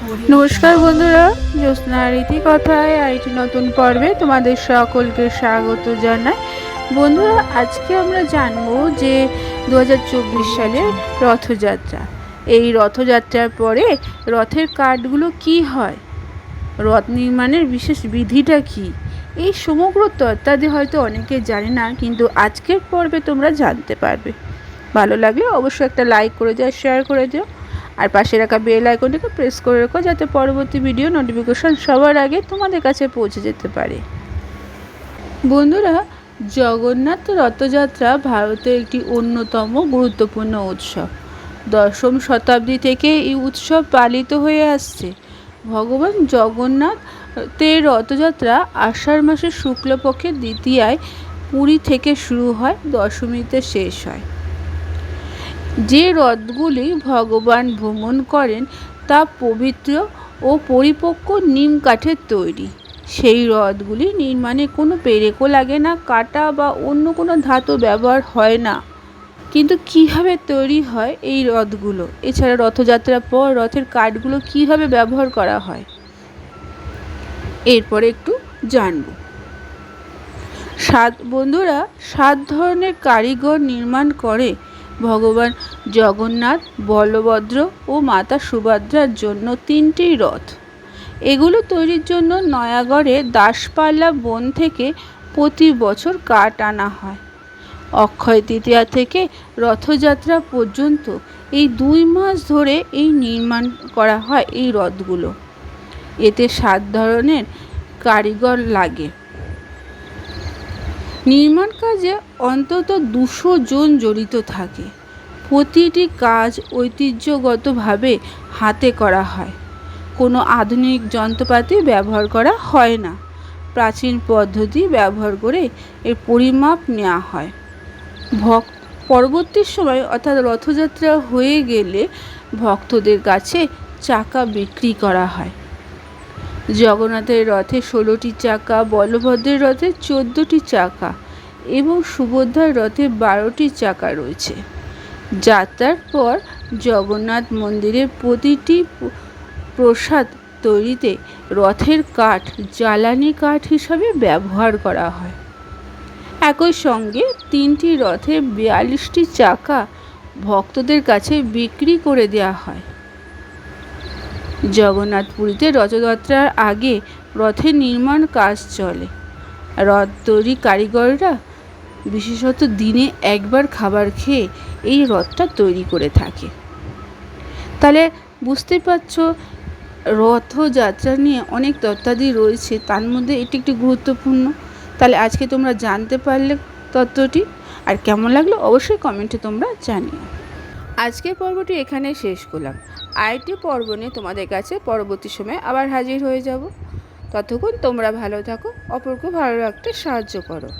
নমস্কার বন্ধুরা, জ্যোৎস্না রীতি কথায় আরেকটি নতুন পর্বে তোমাদের সকলকে স্বাগত জানাই। বন্ধুরা, আজকে আমরা জানবো যে 2024 সালের রথযাত্রা। এই রথযাত্রার পরে রথের কাঠগুলো কি হয়, রথ নির্মাণের বিশেষ বিধিটা কি, এই সমগ্র তত্ত্বাদি হয়তো অনেকে জানে না, কিন্তু আজকের পর্বে তোমরা জানতে পারবে। ভালো লাগলে অবশ্যই একটা লাইক করে দিও, শেয়ার করে দিও, আর পাশে রাখা বেল আইকনটিকে প্রেস করে রেখো যাতে পরবর্তী ভিডিও নোটিফিকেশন সবার আগে তোমাদের কাছে পৌঁছে যেতে পারে। বন্ধুরা, জগন্নাথ রথযাত্রা ভারতের একটি অন্যতম গুরুত্বপূর্ণ উৎসব। দশম শতাব্দী থেকে এই উৎসব পালিত হয়ে আসছে। ভগবান জগন্নাথের রথযাত্রা আষাঢ় মাসের শুক্লপক্ষের দ্বিতীয়ায় পুরী থেকে শুরু হয়, দশমীতে শেষ হয়। যে রথগুলি ভগবান ভ্রমণ করেন তা পবিত্র ও পরিপক্ক নিম কাঠের তৈরি। সেই রথগুলি নির্মাণে কোনো পেরেকও লাগে না, কাটা বা অন্য কোনো ধাতু ব্যবহার হয় না। কিন্তু কিভাবে তৈরি হয় এই রথগুলো, এছাড়া রথযাত্রার পর রথের কাঠগুলো কিভাবে ব্যবহার করা হয়, এরপরে একটু জানব। বন্ধুরা, 7 ধরনের কারিগর নির্মাণ করে ভগবান জগন্নাথ, বলভদ্র ও মাতা সুভদ্রার জন্য 3টি রথ। এগুলো তৈরির জন্য নয়াগড়ের দাসপাল্লা বন থেকে প্রতি বছর কাঠ আনা হয়। অক্ষয় তৃতীয়া থেকে রথযাত্রা পর্যন্ত এই 2 মাস ধরে এই নির্মাণ করা হয় এই রথগুলো। এতে 7 ধরনের কারিগর লাগে। নির্মাণ কাজে অন্তত 200 জন জড়িত থাকে। প্রতিটি কাজ ঐতিহ্যগতভাবে হাতে করা হয়, কোনো আধুনিক যন্ত্রপাতি ব্যবহার করা হয় না। প্রাচীন পদ্ধতি ব্যবহার করে এর পরিমাপ নেওয়া হয়। পরবর্তী সময় অর্থাৎ রথযাত্রা হয়ে গেলে ভক্তদের কাছে চাকা বিক্রি করা হয়। জগন্নাথের রথে 16টি চাকা, বলভদ্রের রথে 14টি চাকা এবং সুভদ্রার রথে 12টি চাকা রয়েছে। যাত্রার পর জগন্নাথ মন্দিরের প্রতিটি প্রসাদ তৈরিতে রথের কাঠ জ্বালানি কাঠ হিসাবে ব্যবহার করা হয়। একই সঙ্গে 3টি রথে 42টি চাকা ভক্তদের কাছে বিক্রি করে দেওয়া হয়। জগন্নাথ পুরীতে রথযাত্রার আগে রথের নির্মাণ কাজ চলে। রথ তৈরি কারিগররা বিশেষত দিনে একবার খাবার খেয়ে এই রথটা তৈরি করে থাকে। তাহলে বুঝতে পারছো, রথযাত্রা নিয়ে অনেক তত্ত্বাদি রয়েছে, তার মধ্যে এটি একটি গুরুত্বপূর্ণ। তাহলে আজকে তোমরা জানতে পারলে তত্ত্বটি, আর কেমন লাগলো অবশ্যই কমেন্টে তোমরা জানিও। আজকের পর্বটি এখানে শেষ করলাম। আরেকটি পর্ব নিয়ে তোমাদের কাছে পরবর্তী সময়ে আবার হাজির হয়ে যাব। ততক্ষণ তোমরা ভালো থাকো, অপরকে ভালো রাখতে সাহায্য করো।